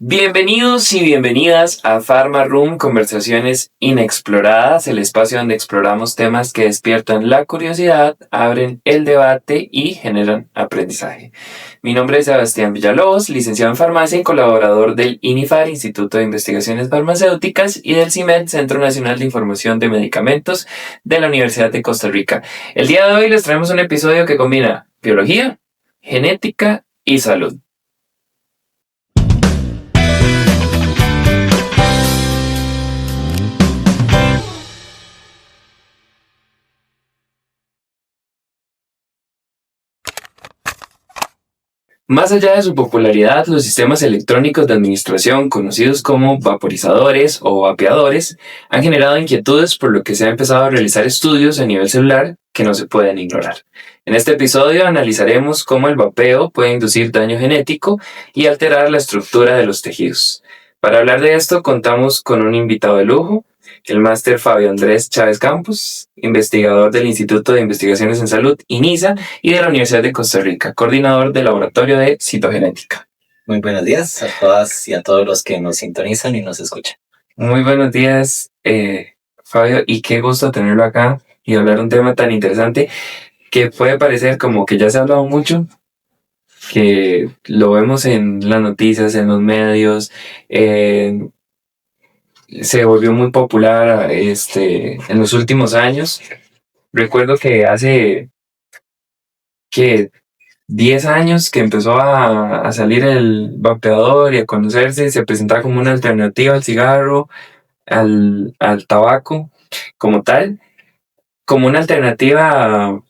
Bienvenidos y bienvenidas a Pharma Room, conversaciones inexploradas, el espacio donde exploramos temas que despiertan la curiosidad, abren el debate y generan aprendizaje. Mi nombre es Sebastián Villalobos, licenciado en farmacia y colaborador del INIFAR, Instituto de Investigaciones Farmacéuticas, y del CIMED, Centro Nacional de Información de Medicamentos de la Universidad de Costa Rica. El día de hoy les traemos un episodio que combina biología, genética y salud. Más allá de su popularidad, los sistemas electrónicos de administración, conocidos como vaporizadores o vapeadores, han generado inquietudes por lo que se ha empezado a realizar estudios a nivel celular que no se pueden ignorar. En este episodio analizaremos cómo el vapeo puede inducir daño genético y alterar la estructura de los tejidos. Para hablar de esto contamos con un invitado de lujo, el máster Fabio Andrés Chávez Campos, investigador del Instituto de Investigaciones en Salud, INISA, y de la Universidad de Costa Rica, coordinador del Laboratorio de Citogenética. Muy buenos días a todas y a todos los que nos sintonizan y nos escuchan. Muy buenos días, Fabio, y qué gusto tenerlo acá y hablar de un tema tan interesante que puede parecer como que ya se ha hablado mucho, que lo vemos en las noticias, en los medios, se volvió muy popular en los últimos años. Recuerdo que hace 10 años que empezó a salir el vapeador y a conocerse, se presentaba como una alternativa al cigarro, al tabaco como tal, como una alternativa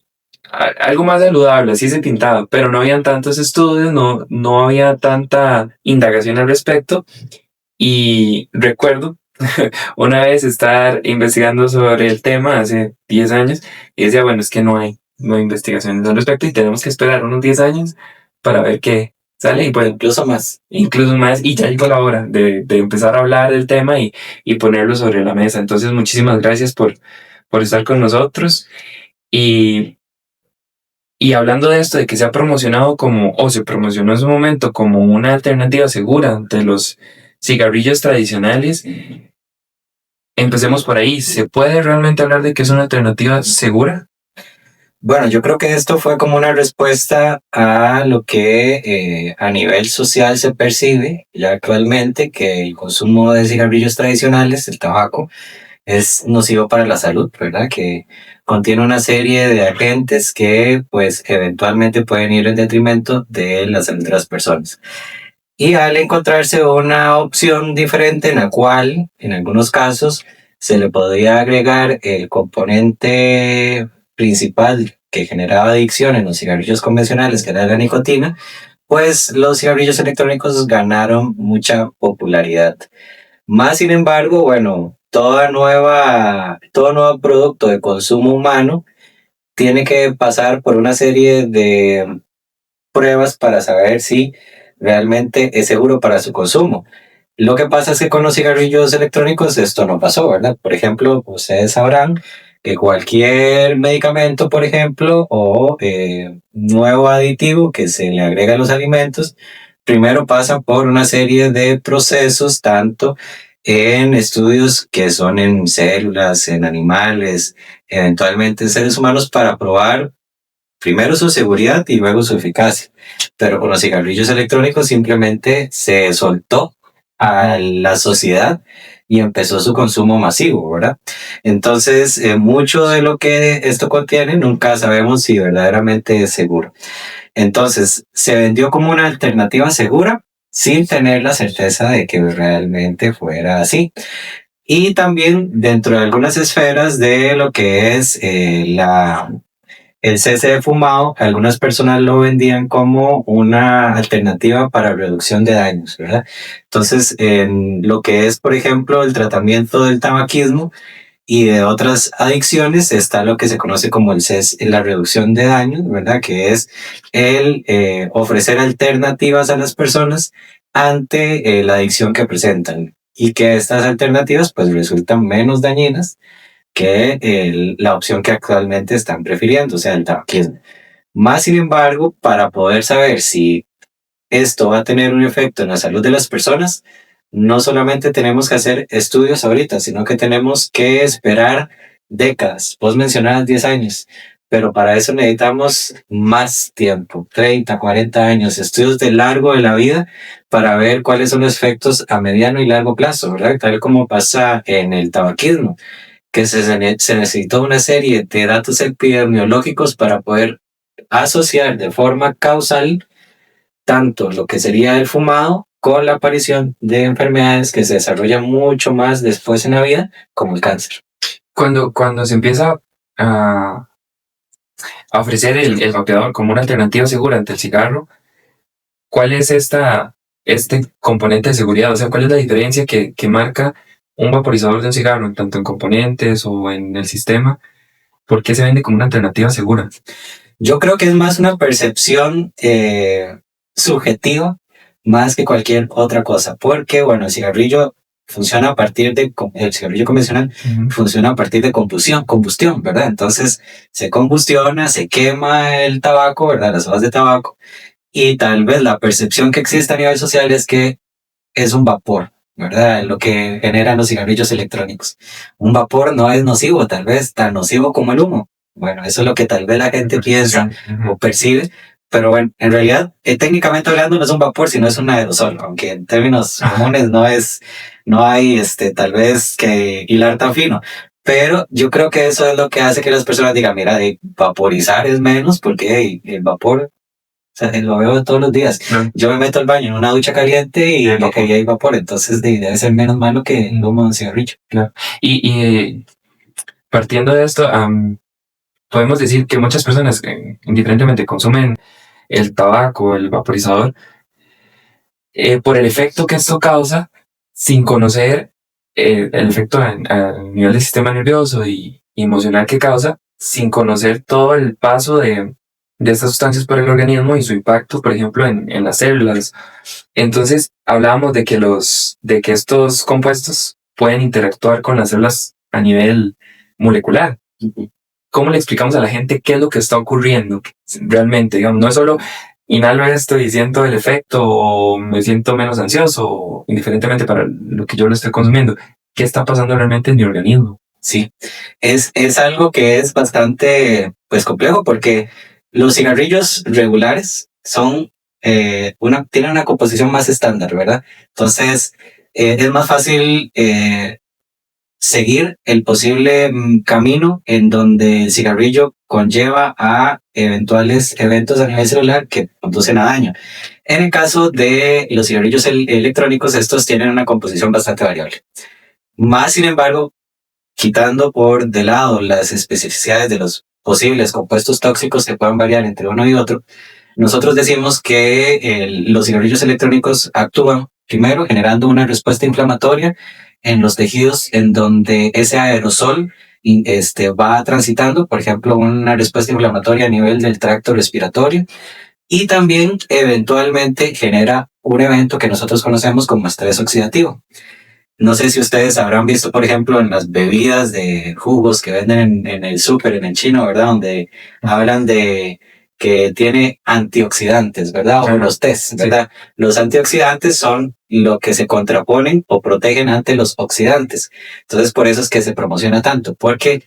a algo más saludable, así se pintaba, pero no habían tantos estudios, no había tanta indagación al respecto. Y recuerdo una vez estar investigando sobre el tema hace 10 años y decía, bueno, es que no hay investigaciones al respecto y tenemos que esperar unos 10 años para ver qué sale. Y pues incluso más, y ya llegó la hora de empezar a hablar del tema y ponerlo sobre la mesa. Entonces, muchísimas gracias por estar con nosotros. Y hablando de esto, de que se ha promocionado o se promocionó en su momento como una alternativa segura de los cigarrillos tradicionales, empecemos por ahí. ¿Se puede realmente hablar de que es una alternativa segura? Bueno, yo creo que esto fue como una respuesta a lo que a nivel social se percibe ya actualmente, que el consumo de cigarrillos tradicionales, el tabaco, es nocivo para la salud, ¿verdad? Que contiene una serie de agentes que pues eventualmente pueden ir en detrimento de la salud de las personas. Y al encontrarse una opción diferente en la cual, en algunos casos, se le podría agregar el componente principal que generaba adicción en los cigarrillos convencionales, que era la nicotina, pues los cigarrillos electrónicos ganaron mucha popularidad. Más sin embargo, bueno, todo nuevo producto de consumo humano tiene que pasar por una serie de pruebas para saber si realmente es seguro para su consumo. Lo que pasa es que con los cigarrillos electrónicos esto no pasó, ¿verdad? Por ejemplo, ustedes sabrán que cualquier medicamento, por ejemplo, o nuevo aditivo que se le agrega a los alimentos, primero pasa por una serie de procesos, tanto en estudios que son en células, en animales, eventualmente en seres humanos, para probar primero su seguridad y luego su eficacia. Pero con los cigarrillos electrónicos simplemente se soltó a la sociedad y empezó su consumo masivo, ¿verdad? Entonces, mucho de lo que esto contiene nunca sabemos si verdaderamente es seguro. Entonces, se vendió como una alternativa segura sin tener la certeza de que realmente fuera así. Y también dentro de algunas esferas de lo que es el cese de fumado, algunas personas lo vendían como una alternativa para reducción de daños, ¿verdad? Entonces, en lo que es, por ejemplo, el tratamiento del tabaquismo y de otras adicciones, está lo que se conoce como el cese, la reducción de daños, ¿verdad? Que es el ofrecer alternativas a las personas ante la adicción que presentan y que estas alternativas pues resultan menos dañinas que la opción que actualmente están prefiriendo, o sea, el tabaquismo. Más sin embargo, para poder saber si esto va a tener un efecto en la salud de las personas, no solamente tenemos que hacer estudios ahorita, sino que tenemos que esperar décadas. Vos mencionabas 10 años, pero para eso necesitamos más tiempo, 30, 40 años, estudios de largo de la vida para ver cuáles son los efectos a mediano y largo plazo, ¿verdad? Tal como pasa en el tabaquismo, que se necesitó una serie de datos epidemiológicos para poder asociar de forma causal tanto lo que sería el fumado con la aparición de enfermedades que se desarrollan mucho más después en la vida, como el cáncer. Cuando se empieza a ofrecer el vapeador como una alternativa segura ante el cigarro, ¿cuál es este componente de seguridad? O sea, ¿cuál es la diferencia que marca un vaporizador de un cigarro, tanto en componentes o en el sistema? ¿Por qué se vende como una alternativa segura? Yo creo que es más una percepción subjetiva más que cualquier otra cosa, porque bueno, el cigarrillo funciona a partir de, el cigarrillo convencional funciona a partir de combustión, ¿verdad? Entonces se combustiona, se quema el tabaco, ¿verdad? Las hojas de tabaco, y tal vez la percepción que existe a nivel social es que es un vapor, ¿verdad? Lo que generan los cigarrillos electrónicos. Un vapor no es nocivo, tal vez tan nocivo como el humo. Bueno, eso es lo que tal vez la gente piensa o percibe, pero bueno, en realidad, técnicamente hablando, no es un vapor, sino es un aerosol, aunque en términos comunes no hay tal vez que hilar tan fino. Pero yo creo que eso es lo que hace que las personas digan, mira, de vaporizar es menos, porque el vapor, o sea, lo veo todos los días. Yo me meto al baño en una ducha caliente y hay vapor, entonces debe ser menos malo que el humo de un cigarrillo. Claro. Y partiendo de esto, podemos decir que muchas personas indiferentemente consumen el tabaco, el vaporizador, por el efecto que esto causa, sin conocer el efecto a nivel del sistema nervioso y emocional que causa, sin conocer todo el paso de estas sustancias por el organismo y su impacto, por ejemplo, en las células. Entonces, hablábamos de que estos compuestos pueden interactuar con las células a nivel molecular. ¿Cómo le explicamos a la gente qué es lo que está ocurriendo realmente? Digamos, no es solo inhalo esto y siento el efecto o me siento menos ansioso, indiferentemente para lo que yo lo estoy consumiendo. ¿Qué está pasando realmente en mi organismo? Sí, es algo que es bastante pues complejo porque los cigarrillos regulares son tienen una composición más estándar, ¿verdad? Entonces es más fácil seguir el posible camino en donde el cigarrillo conlleva a eventuales eventos a nivel celular que conducen a daño. En el caso de los cigarrillos electrónicos, estos tienen una composición bastante variable. Más sin embargo, quitando por de lado las especificidades de los posibles compuestos tóxicos que puedan variar entre uno y otro, nosotros decimos que los cigarrillos electrónicos actúan primero generando una respuesta inflamatoria en los tejidos en donde ese aerosol va transitando, por ejemplo, una respuesta inflamatoria a nivel del tracto respiratorio, y también eventualmente genera un evento que nosotros conocemos como estrés oxidativo. No sé si ustedes habrán visto, por ejemplo, en las bebidas de jugos que venden en el súper, en el chino, ¿verdad? Donde hablan de que tiene antioxidantes, ¿verdad? O los tés, ¿verdad? Sí. Los antioxidantes son lo que se contraponen o protegen ante los oxidantes. Entonces, por eso es que se promociona tanto, porque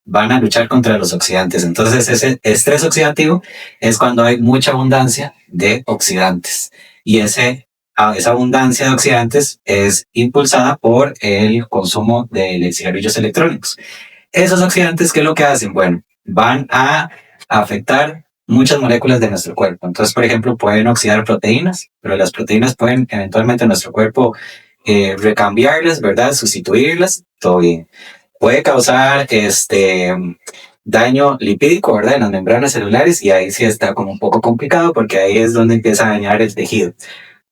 van a luchar contra los oxidantes. Entonces, ese estrés oxidativo es cuando hay mucha abundancia de oxidantes. Y esa abundancia de oxidantes es impulsada por el consumo de cigarrillos electrónicos. Esos oxidantes, ¿qué es lo que hacen? Bueno, van a afectar muchas moléculas de nuestro cuerpo. Entonces, por ejemplo, pueden oxidar proteínas, pero las proteínas pueden eventualmente en nuestro cuerpo recambiarlas, ¿verdad? Sustituirlas, todo bien. Puede causar daño lipídico, ¿verdad? En las membranas celulares, y ahí sí está como un poco complicado porque ahí es donde empieza a dañar el tejido.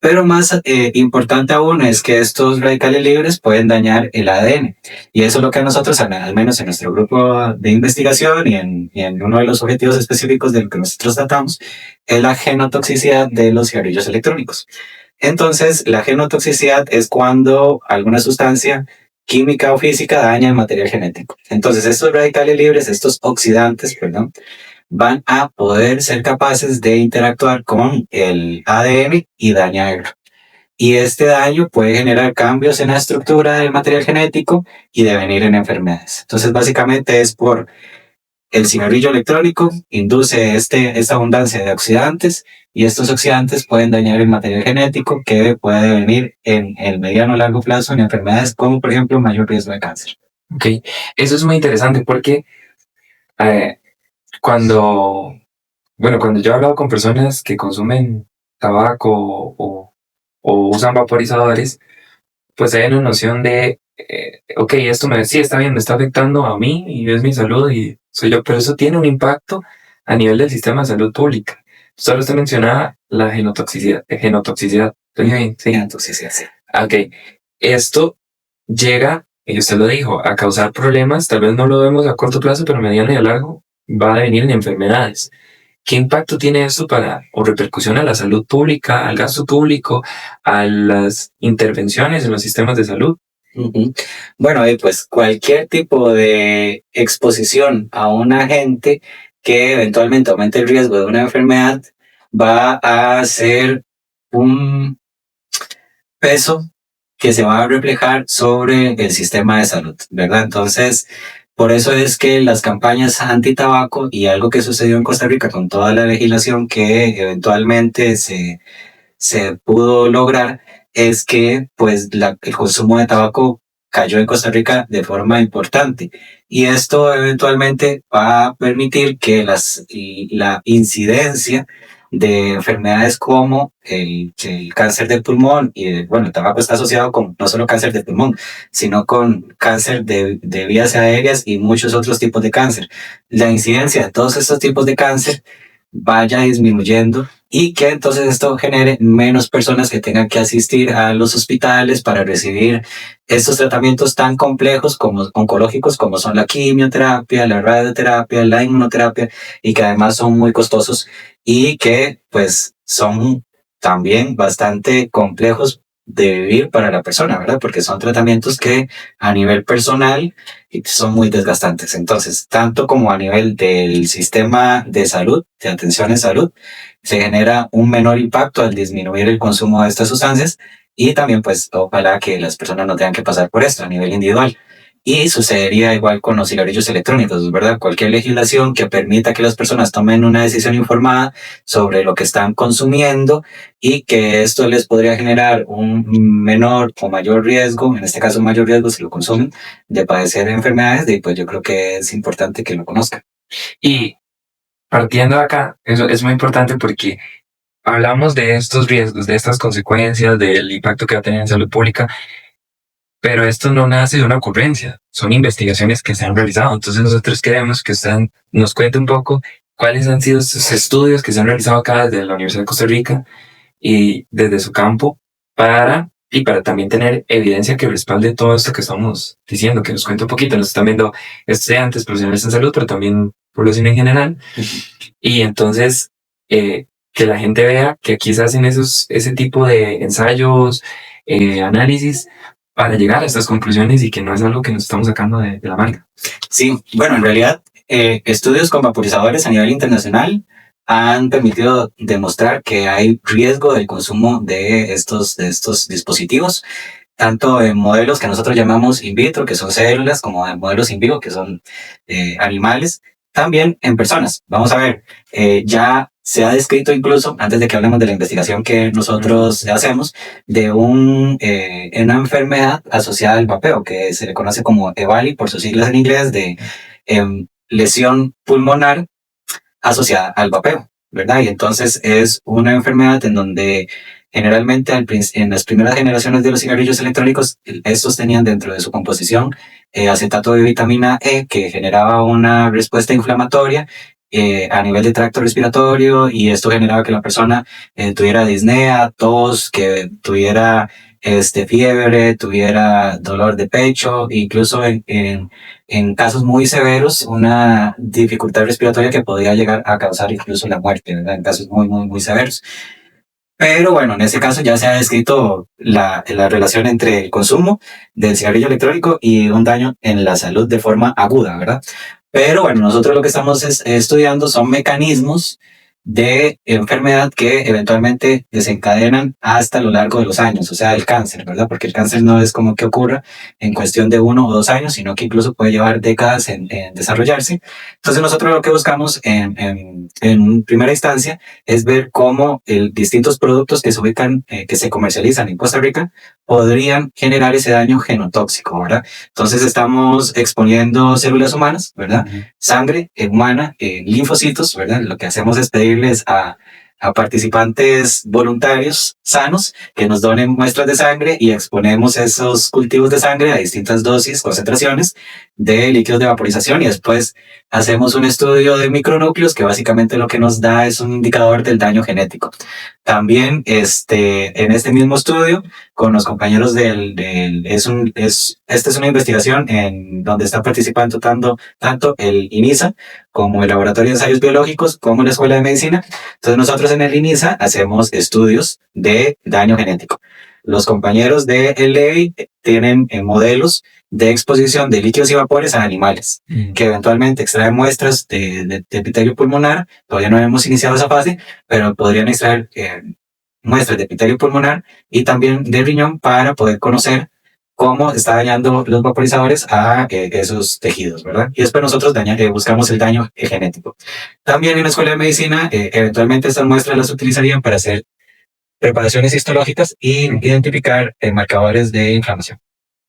Pero más importante aún es que estos radicales libres pueden dañar el ADN. Y eso es lo que nosotros, al menos en nuestro grupo de investigación y en uno de los objetivos específicos de lo que nosotros tratamos, es la genotoxicidad de los cigarrillos electrónicos. Entonces, la genotoxicidad es cuando alguna sustancia química o física daña el material genético. Entonces, estos radicales libres, estos oxidantes, perdón, van a poder ser capaces de interactuar con el ADN y dañarlo. Y este daño puede generar cambios en la estructura del material genético y devenir en enfermedades. Entonces, básicamente es por el cigarrillo electrónico, induce esta abundancia de oxidantes y estos oxidantes pueden dañar el material genético que puede devenir en el mediano o largo plazo en enfermedades como, por ejemplo, mayor riesgo de cáncer. Ok, eso es muy interesante porque eh, cuando, cuando yo he hablado con personas que consumen tabaco o usan vaporizadores, pues hay una noción de, ok, esto sí está bien, me está afectando a mí y es mi salud y soy yo, pero eso tiene un impacto a nivel del sistema de salud pública. Solo usted mencionaba la genotoxicidad. ¿Estoy bien? Sí. Genotoxicidad, sí. Ok, esto llega, y usted lo dijo, a causar problemas, tal vez no lo vemos a corto plazo, pero a mediano y a largo va a venir en enfermedades. ¿Qué impacto tiene esto o repercusión a la salud pública, al gasto público, a las intervenciones en los sistemas de salud? Bueno, pues cualquier tipo de exposición a un agente que eventualmente aumente el riesgo de una enfermedad va a ser un peso que se va a reflejar sobre el sistema de salud, ¿verdad? Entonces, por eso es que las campañas anti-tabaco y algo que sucedió en Costa Rica con toda la legislación que eventualmente se pudo lograr es que pues el consumo de tabaco cayó en Costa Rica de forma importante y esto eventualmente va a permitir que la incidencia de enfermedades como el cáncer de pulmón y bueno, el tabaco está asociado con no solo cáncer de pulmón, sino con cáncer de vías aéreas y muchos otros tipos de cáncer. La incidencia de todos estos tipos de cáncer vaya disminuyendo y que entonces esto genere menos personas que tengan que asistir a los hospitales para recibir estos tratamientos tan complejos como oncológicos como son la quimioterapia, la radioterapia, la inmunoterapia y que además son muy costosos y que pues son también bastante complejos de vivir para la persona, ¿verdad? Porque son tratamientos que a nivel personal son muy desgastantes. Entonces, tanto como a nivel del sistema de salud, de atención en salud, se genera un menor impacto al disminuir el consumo de estas sustancias y también pues ojalá que las personas no tengan que pasar por esto a nivel individual. Y sucedería igual con los cigarrillos electrónicos, ¿verdad? Cualquier legislación que permita que las personas tomen una decisión informada sobre lo que están consumiendo y que esto les podría generar un menor o mayor riesgo, en este caso mayor riesgo si lo consumen, de padecer enfermedades, y pues yo creo que es importante que lo conozcan. Y partiendo de acá, eso es muy importante porque hablamos de estos riesgos, de estas consecuencias, del impacto que va a tener en salud pública, pero esto no nace de una ocurrencia, son investigaciones que se han realizado. Entonces nosotros queremos que usted nos cuente un poco cuáles han sido esos estudios que se han realizado acá desde la Universidad de Costa Rica y desde su campo para también tener evidencia que respalde todo esto que estamos diciendo, que nos cuente un poquito. Nos están viendo estudiantes, profesionales en salud, pero también población en general. Y entonces, que la gente vea que aquí se hacen ese tipo de ensayos, análisis, para llegar a estas conclusiones y que no es algo que nos estamos sacando de la manga. Sí, bueno, en realidad, estudios con vaporizadores a nivel internacional han permitido demostrar que hay riesgo del consumo de estos dispositivos, tanto en modelos que nosotros llamamos in vitro, que son células, como en modelos in vivo, que son animales, también en personas. Vamos a ver, ya se ha descrito incluso, antes de que hablemos de la investigación que nosotros hacemos, de una enfermedad asociada al vapeo, que se le conoce como EVALI por sus siglas en inglés, de lesión pulmonar asociada al vapeo, ¿verdad? Y entonces es una enfermedad en donde generalmente en las primeras generaciones de los cigarrillos electrónicos, estos tenían dentro de su composición acetato de vitamina E que generaba una respuesta inflamatoria a nivel de tracto respiratorio y esto generaba que la persona tuviera disnea, tos, que tuviera fiebre, tuviera dolor de pecho, incluso en casos muy severos, una dificultad respiratoria que podría llegar a causar incluso la muerte, ¿verdad? En casos muy, muy, muy severos. Pero bueno, en este caso ya se ha descrito la relación entre el consumo del cigarrillo electrónico y un daño en la salud de forma aguda, ¿verdad? Pero bueno, nosotros lo que estamos estudiando son mecanismos de enfermedad que eventualmente desencadenan hasta lo largo de los años, o sea, el cáncer, ¿verdad? Porque el cáncer no es como que ocurra en cuestión de 1 o 2 años, sino que incluso puede llevar décadas en desarrollarse. Entonces nosotros lo que buscamos en primera instancia es ver cómo distintos productos que se ubican, que se comercializan en Costa Rica, podrían generar ese daño genotóxico, ¿verdad? Entonces estamos exponiendo células humanas, ¿verdad? Sangre humana, linfocitos, ¿verdad? Lo que hacemos es pedirles a participantes voluntarios sanos que nos donen muestras de sangre y exponemos esos cultivos de sangre a distintas dosis, concentraciones de líquidos de vaporización y después hacemos un estudio de micronúcleos que básicamente lo que nos da es un indicador del daño genético. También en este mismo estudio, con los compañeros esta es una investigación en donde está participando tanto el INISA como el Laboratorio de Ensayos Biológicos, como la Escuela de Medicina. Entonces nosotros en el INISA hacemos estudios de daño genético. Los compañeros de LEI tienen modelos de exposición de líquidos y vapores a animales, que eventualmente extraen muestras de epitelio pulmonar. Todavía no hemos iniciado esa fase, pero podrían extraer muestras de epitelio pulmonar y también de riñón para poder conocer cómo está dañando los vaporizadores a esos tejidos, ¿verdad? Y después nosotros buscamos el daño genético. También en la Escuela de Medicina, eventualmente estas muestras las utilizarían para hacer preparaciones histológicas y identificar marcadores de inflamación.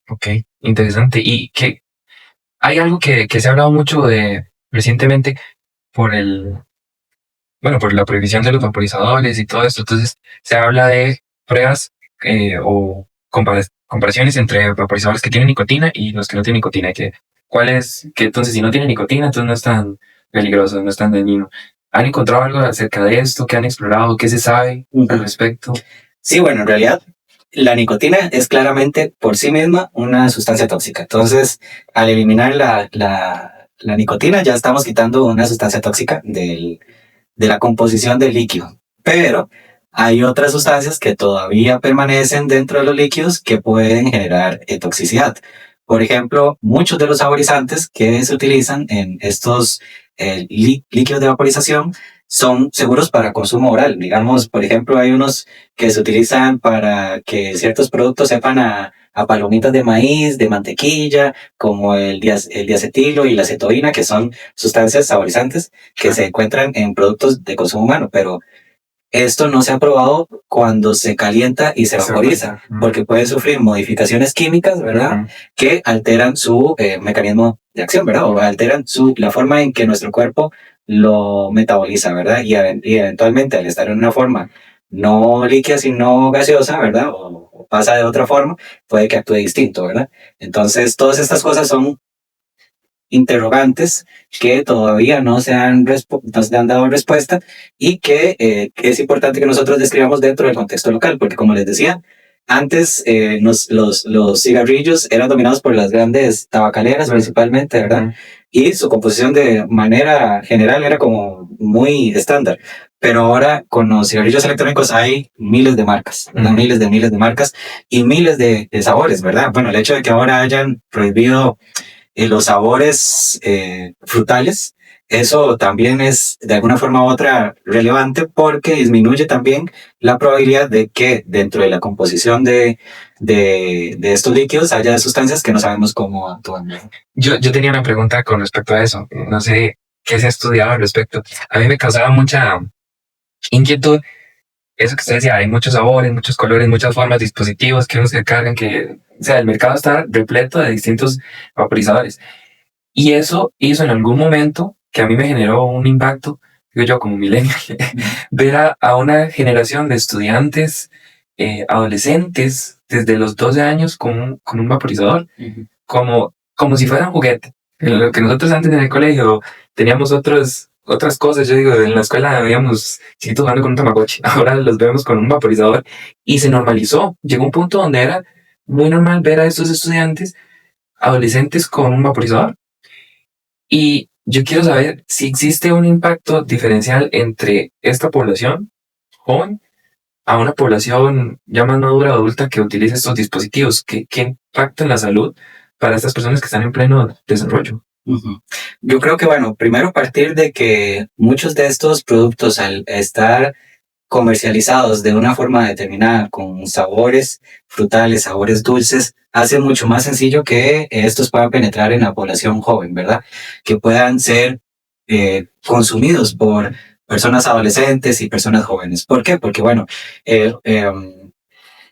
Ok, interesante. Y que hay algo que se ha hablado mucho de recientemente por por la prohibición de los vaporizadores y todo esto. Entonces, se habla de pruebas o comparaciones entre vaporizadores que tienen nicotina y los que no tienen nicotina. Que entonces, si no tienen nicotina, entonces no es tan peligroso, no es tan dañino. ¿Han encontrado algo acerca de esto? ¿Qué han explorado? ¿Qué se sabe al respecto? Sí, bueno, en realidad la nicotina es claramente por sí misma una sustancia tóxica. Entonces, al eliminar la nicotina, ya estamos quitando una sustancia tóxica de la composición del líquido. Pero hay otras sustancias que todavía permanecen dentro de los líquidos que pueden generar toxicidad. Por ejemplo, muchos de los saborizantes que se utilizan en estos líquidos de vaporización son seguros para consumo oral. Digamos, por ejemplo, hay unos que se utilizan para que ciertos productos sepan a palomitas de maíz, de mantequilla, como el diacetilo y la acetoína, que son sustancias saborizantes que se encuentran en productos de consumo humano, pero esto no se ha probado cuando se calienta y se vaporiza, porque puede sufrir modificaciones químicas, ¿verdad? Que alteran su mecanismo de acción, ¿verdad? O alteran la forma en que nuestro cuerpo lo metaboliza, ¿verdad? Y eventualmente al estar en una forma no líquida, sino gaseosa, ¿verdad? O pasa de otra forma, puede que actúe distinto, ¿verdad? Entonces, todas estas cosas son interrogantes que todavía no no se han dado respuesta y que es importante que nosotros describamos dentro del contexto local, porque como les decía, antes los cigarrillos eran dominados por las grandes tabacaleras principalmente, ¿verdad? Y su composición de manera general era como muy estándar. Pero ahora con los cigarrillos electrónicos hay miles de marcas, ¿verdad? Miles de marcas y miles de sabores, ¿verdad? Bueno, el hecho de que ahora hayan prohibido los sabores frutales, eso también es de alguna forma u otra relevante porque disminuye también la probabilidad de que dentro de la composición de estos líquidos haya sustancias que no sabemos cómo actúan. Yo tenía una pregunta con respecto a eso. No sé qué se ha estudiado al respecto. A mí me causaba mucha inquietud eso que usted decía, hay muchos sabores, muchos colores, muchas formas, dispositivos que unos que cargan, o sea, el mercado está repleto de distintos vaporizadores. Y eso hizo en algún momento que a mí me generó un impacto, digo yo como millennial, ver a una generación de estudiantes, adolescentes, desde los 12 años con un vaporizador, como si fuera un juguete. En lo que nosotros antes en el colegio teníamos otras cosas, yo digo, en la escuela veíamos chiquitos jugando con un tamagotchi, ahora los vemos con un vaporizador y se normalizó. Llegó un punto donde era muy normal ver a estos estudiantes adolescentes con un vaporizador. Y yo quiero saber si existe un impacto diferencial entre esta población joven a una población ya más madura adulta que utiliza estos dispositivos. ¿Qué impacta en la salud para estas personas que están en pleno desarrollo? Ujú. Yo creo que, bueno, primero partir de que muchos de estos productos al estar comercializados de una forma determinada, con sabores frutales, sabores dulces, hace mucho más sencillo que estos puedan penetrar en la población joven, ¿verdad? Que puedan ser consumidos por personas adolescentes y personas jóvenes. ¿Por qué? Porque, bueno, eh, em,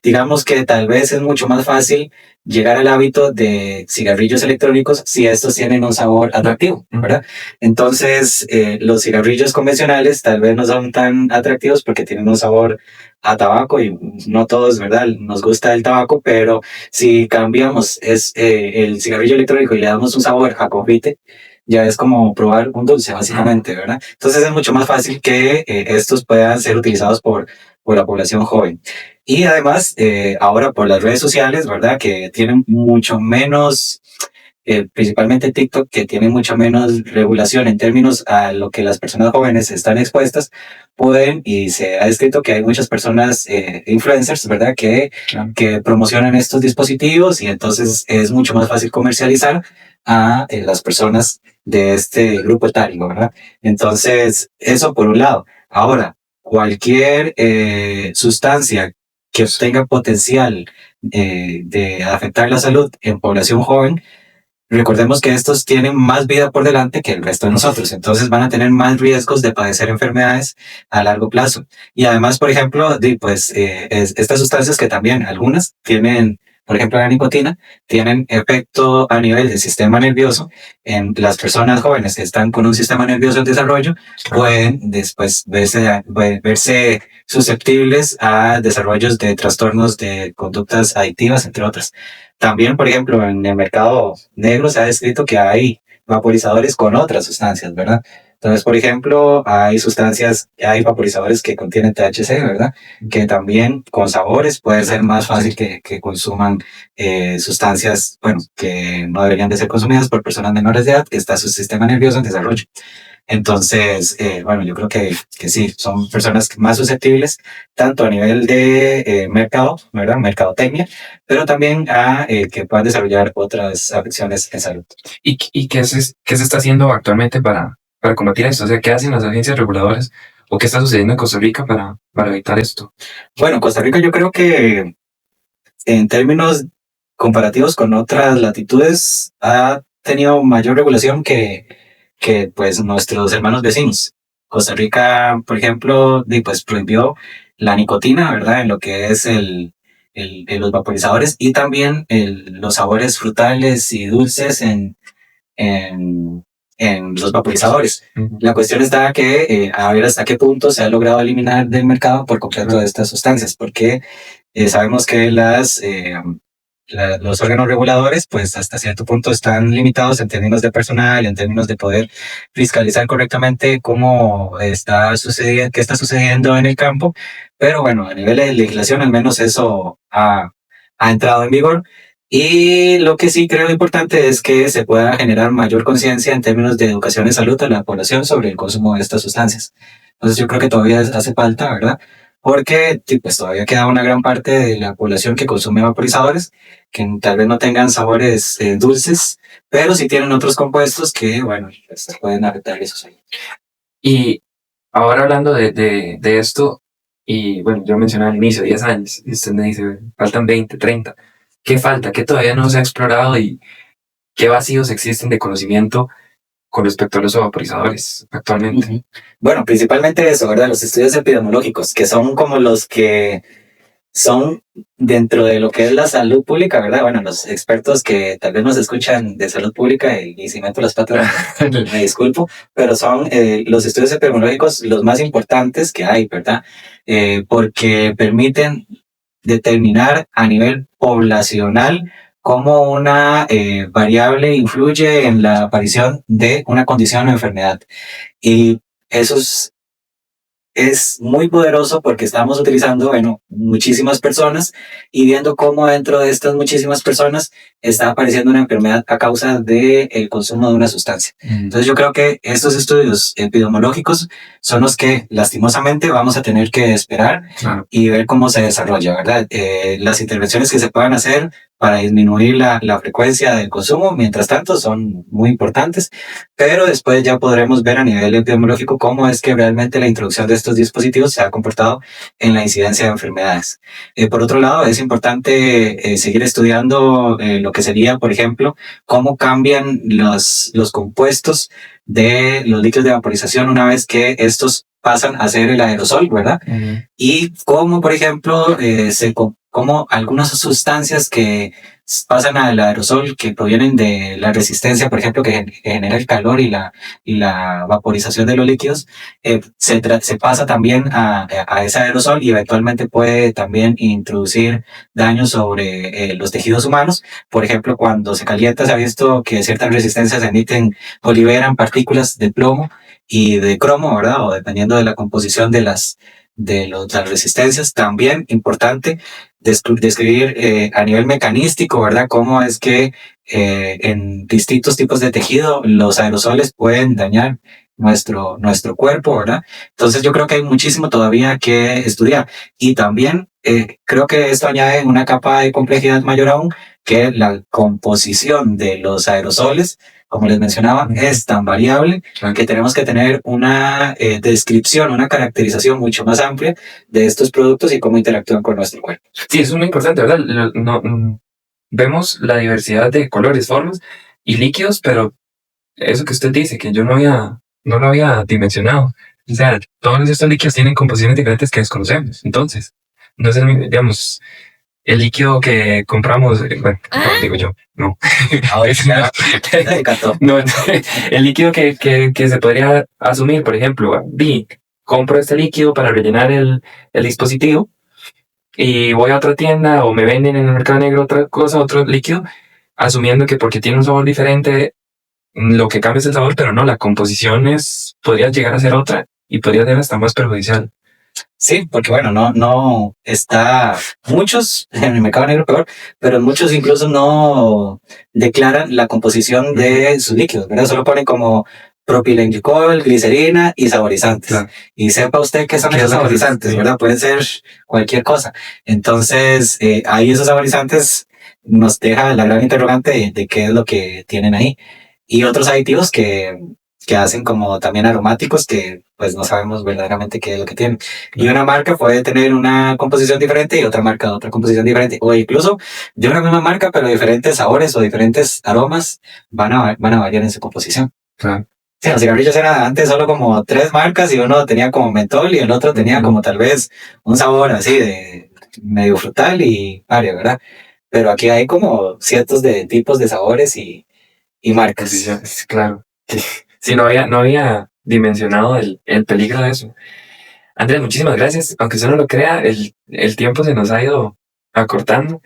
digamos que tal vez es mucho más fácil llegar al hábito de cigarrillos electrónicos si estos tienen un sabor atractivo, ¿verdad? Entonces, los cigarrillos convencionales tal vez no son tan atractivos porque tienen un sabor a tabaco y no todos, ¿verdad? Nos gusta el tabaco, pero si cambiamos el cigarrillo electrónico y le damos un sabor a confite, ya es como probar un dulce, básicamente, ¿verdad? Entonces es mucho más fácil que estos puedan ser utilizados por la población joven. Y además, ahora por las redes sociales, ¿verdad? Que tienen mucho menos, principalmente TikTok, que tiene mucho menos regulación en términos a lo que las personas jóvenes están expuestas, pueden, y se ha descrito que hay muchas personas, influencers, ¿verdad? Que promocionan estos dispositivos y entonces es mucho más fácil comercializar a las personas de este grupo etario, ¿verdad? Entonces, eso por un lado. Ahora, cualquier sustancia que tenga potencial de afectar la salud en población joven, recordemos que estos tienen más vida por delante que el resto de nosotros, entonces van a tener más riesgos de padecer enfermedades a largo plazo. Y además, por ejemplo, pues estas sustancias que también algunas tienen, por ejemplo, la nicotina, tienen efecto a nivel del sistema nervioso en las personas jóvenes que están con un sistema nervioso en desarrollo, pueden después verse susceptibles a desarrollos de trastornos de conductas adictivas, entre otras. También, por ejemplo, en el mercado negro se ha descrito que hay vaporizadores con otras sustancias, ¿verdad? Entonces, por ejemplo, hay vaporizadores que contienen THC, ¿verdad? Que también con sabores puede ser más fácil que consuman sustancias, bueno, que no deberían de ser consumidas por personas menores de edad, que está su sistema nervioso en desarrollo. Entonces, bueno, yo creo que sí, son personas más susceptibles, tanto a nivel de mercado, ¿verdad? Mercadotecnia, pero también a que puedan desarrollar otras afecciones en salud. ¿Y qué se está haciendo actualmente para combatir esto? O sea, ¿qué hacen las agencias reguladoras o qué está sucediendo en Costa Rica para evitar esto? Bueno, Costa Rica yo creo que en términos comparativos con otras latitudes ha tenido mayor regulación que pues nuestros hermanos vecinos. Costa Rica, por ejemplo, pues prohibió la nicotina, ¿verdad? En lo que es en los vaporizadores y también los sabores frutales y dulces en, en los vaporizadores. La cuestión está que a ver hasta qué punto se ha logrado eliminar del mercado por completo estas sustancias, porque sabemos que los órganos reguladores, pues hasta cierto punto están limitados en términos de personal, en términos de poder fiscalizar correctamente cómo está sucediendo, qué está sucediendo en el campo. Pero bueno, a nivel de legislación, al menos eso ha entrado en vigor. Y lo que sí creo importante es que se pueda generar mayor conciencia en términos de educación y salud a la población sobre el consumo de estas sustancias. Entonces yo creo que todavía hace falta, ¿verdad? Porque pues todavía queda una gran parte de la población que consume vaporizadores que tal vez no tengan sabores dulces, pero sí tienen otros compuestos que, bueno, pues, pueden afectar esos ahí. Y ahora hablando de esto, y bueno, yo mencionaba al inicio 10 años, y usted me dice, faltan 20, 30. ¿Qué falta? ¿Qué todavía no se ha explorado y qué vacíos existen de conocimiento con respecto a los vaporizadores actualmente? Uh-huh. Bueno, principalmente eso, ¿verdad? Los estudios epidemiológicos, que son como los que son dentro de lo que es la salud pública, ¿verdad? Bueno, los expertos que tal vez nos escuchan de salud pública y si meto las patas, me disculpo, pero son los estudios epidemiológicos los más importantes que hay, ¿verdad? Porque permiten determinar a nivel poblacional cómo una variable influye en la aparición de una condición o enfermedad. Y eso es muy poderoso porque estamos utilizando, bueno, muchísimas personas y viendo cómo dentro de estas muchísimas personas está apareciendo una enfermedad a causa del consumo de una sustancia. Entonces yo creo que estos estudios epidemiológicos son los que lastimosamente vamos a tener que esperar y ver cómo se desarrolla, ¿verdad? Las intervenciones que se puedan hacer para disminuir la frecuencia del consumo. Mientras tanto, son muy importantes, pero después ya podremos ver a nivel epidemiológico cómo es que realmente la introducción de estos dispositivos se ha comportado en la incidencia de enfermedades. Por otro lado, es importante seguir estudiando lo que sería, por ejemplo, cómo cambian los compuestos de los líquidos de vaporización una vez que estos pasan a ser el aerosol, ¿verdad? Y cómo, por ejemplo, cómo algunas sustancias que pasan al aerosol, que provienen de la resistencia, por ejemplo, que genera el calor y la vaporización de los líquidos, se pasa también a ese aerosol y eventualmente puede también introducir daños sobre los tejidos humanos. Por ejemplo, cuando se calienta, se ha visto que ciertas resistencias emiten o liberan partículas de plomo y de cromo, ¿verdad? O dependiendo de la composición de las resistencias. También importante describir a nivel mecanístico, ¿verdad? Cómo es que en distintos tipos de tejido los aerosoles pueden dañar nuestro cuerpo, ¿verdad? Entonces yo creo que hay muchísimo todavía que estudiar. Y también creo que esto añade una capa de complejidad mayor aún, que la composición de los aerosoles, como les mencionaba, es tan variable que tenemos que tener una descripción, una caracterización mucho más amplia de estos productos y cómo interactúan con nuestro cuerpo. Sí, eso es muy importante, ¿verdad? Vemos la diversidad de colores, formas y líquidos, pero eso que usted dice, que yo no lo había dimensionado. O sea, todos estos líquidos tienen composiciones diferentes que desconocemos. Entonces, no es el mismo, digamos, el líquido que compramos, bueno, no, digo yo, no. No, el líquido que se podría asumir, por ejemplo, compro este líquido para rellenar el dispositivo y voy a otra tienda o me venden en el mercado negro otra cosa, otro líquido, asumiendo que porque tiene un sabor diferente, lo que cambia es el sabor, pero no, la composición podría llegar a ser otra y podría ser hasta más perjudicial. Sí, porque bueno, no está, muchos, en el mercado negro peor, pero muchos incluso no declaran la composición de sus líquidos, ¿verdad? Solo ponen como propilenglicol, glicerina y saborizantes. Claro. Y sepa usted qué son esos saborizantes, ¿verdad? Pueden ser cualquier cosa. Entonces, ahí esos saborizantes nos deja la gran interrogante de qué es lo que tienen ahí. Y otros aditivos que hacen como también aromáticos que pues no sabemos verdaderamente qué es lo que tienen. Y una marca puede tener una composición diferente y otra marca otra composición diferente. O incluso de una misma marca, pero diferentes sabores o diferentes aromas van a variar en su composición. Claro. Sí, los cigarrillos eran antes solo como 3 marcas y uno tenía como mentol y el otro tenía como tal vez un sabor así de medio frutal y varios, ¿verdad? Pero aquí hay como cientos de tipos de sabores y marcas. Sí, claro. Sí, no había dimensionado el peligro de eso. Andrés, muchísimas gracias. Aunque usted no lo crea, el tiempo se nos ha ido acortando,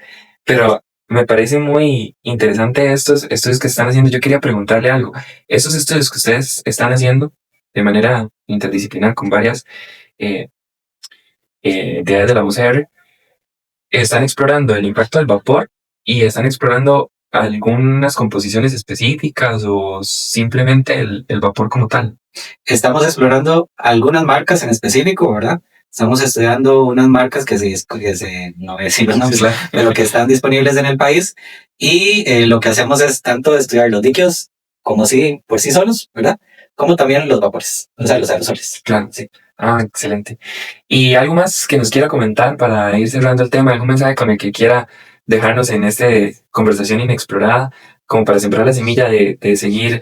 pero me parece muy interesante estos estudios que están haciendo. Yo quería preguntarle algo. Estos estudios que ustedes están haciendo de manera interdisciplinar con varias eh, entidades de la UCR, están explorando el impacto del vapor y están explorando algunas composiciones específicas o simplemente el vapor como tal. Estamos explorando algunas marcas en específico, ¿verdad? Estamos estudiando unas marcas que no voy a decir los nombres, pero que están disponibles en el país. Y lo que hacemos es tanto estudiar los líquidos como si por sí solos, ¿verdad? Como también los vapores, o sea, los aerosoles. Claro. Sí. Ah, excelente. ¿Y algo más que nos quiera comentar para ir cerrando el tema? ¿Algún mensaje con el que quiera dejarnos en esta conversación inexplorada, como para sembrar la semilla de seguir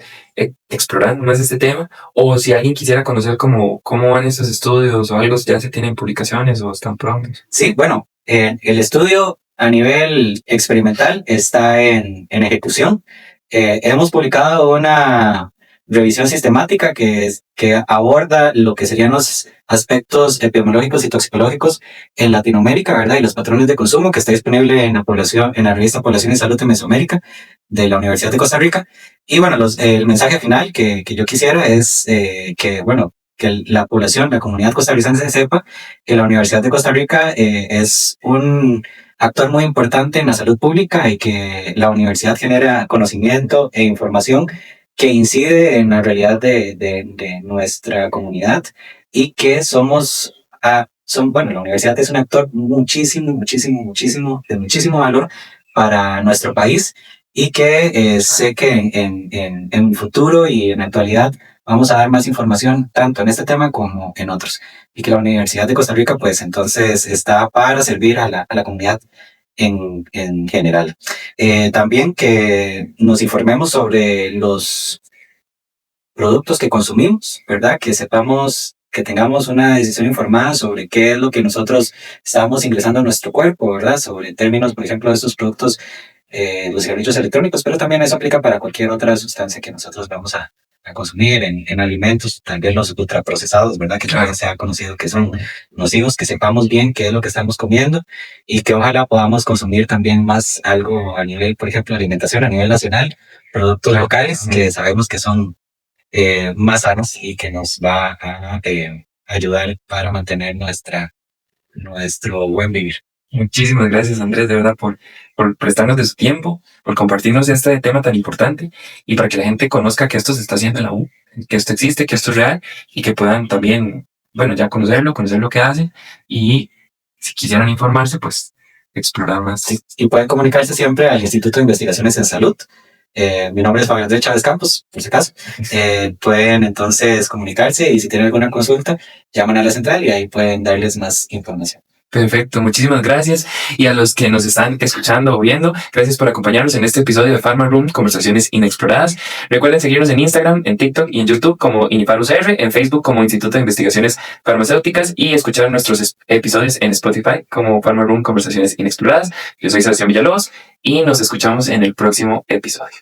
explorando más este tema? O si alguien quisiera conocer cómo van estos estudios o algo, ya se tienen publicaciones o están prontos. Sí, bueno, el estudio a nivel experimental está en ejecución. Hemos publicado una revisión sistemática que aborda lo que serían los aspectos epidemiológicos y toxicológicos en Latinoamérica, ¿verdad? Y los patrones de consumo, que está disponible en la revista Población y Salud de Mesoamérica de la Universidad de Costa Rica. Y bueno, el mensaje final que yo quisiera es que la población, la comunidad costarricense sepa que la Universidad de Costa Rica es un actor muy importante en la salud pública y que la universidad genera conocimiento e información que incide en la realidad de nuestra comunidad y que la universidad es un actor de muchísimo valor para nuestro país y que sé que en el futuro y en la actualidad vamos a dar más información tanto en este tema como en otros y que la Universidad de Costa Rica pues entonces está para servir a la comunidad en general. También que nos informemos sobre los productos que consumimos, ¿verdad? Que sepamos, que tengamos una decisión informada sobre qué es lo que nosotros estamos ingresando a nuestro cuerpo, ¿verdad? Sobre términos, por ejemplo, de estos productos, los cigarrillos electrónicos, pero también eso aplica para cualquier otra sustancia que nosotros vamos a consumir en alimentos, también los ultraprocesados, ¿verdad? Que también se ha conocido que son nocivos, que sepamos bien qué es lo que estamos comiendo y que ojalá podamos consumir también más algo a nivel, por ejemplo, alimentación a nivel nacional, productos locales que sabemos que son más sanos y que nos va a ayudar para mantener nuestro buen vivir. Muchísimas gracias, Andrés, de verdad, por prestarnos de su tiempo, por compartirnos este tema tan importante y para que la gente conozca que esto se está haciendo en la U, que esto existe, que esto es real y que puedan también, bueno, ya conocerlo, conocer lo que hacen y si quisieran informarse, pues explorar más. Sí, y pueden comunicarse siempre al Instituto de Investigaciones en Salud. Mi nombre es Fabián de Chávez Campos, por si acaso. Pueden entonces comunicarse y si tienen alguna consulta, llaman a la central y ahí pueden darles más información. Perfecto, muchísimas gracias. Y a los que nos están escuchando o viendo, gracias por acompañarnos en este episodio de Pharma Room, Conversaciones Inexploradas. Recuerden seguirnos en Instagram, en TikTok y en YouTube como INIFAR-UCR, en Facebook como Instituto de Investigaciones Farmacéuticas y escuchar nuestros episodios en Spotify como Pharma Room, Conversaciones Inexploradas. Yo soy Sebastián Villalobos y nos escuchamos en el próximo episodio.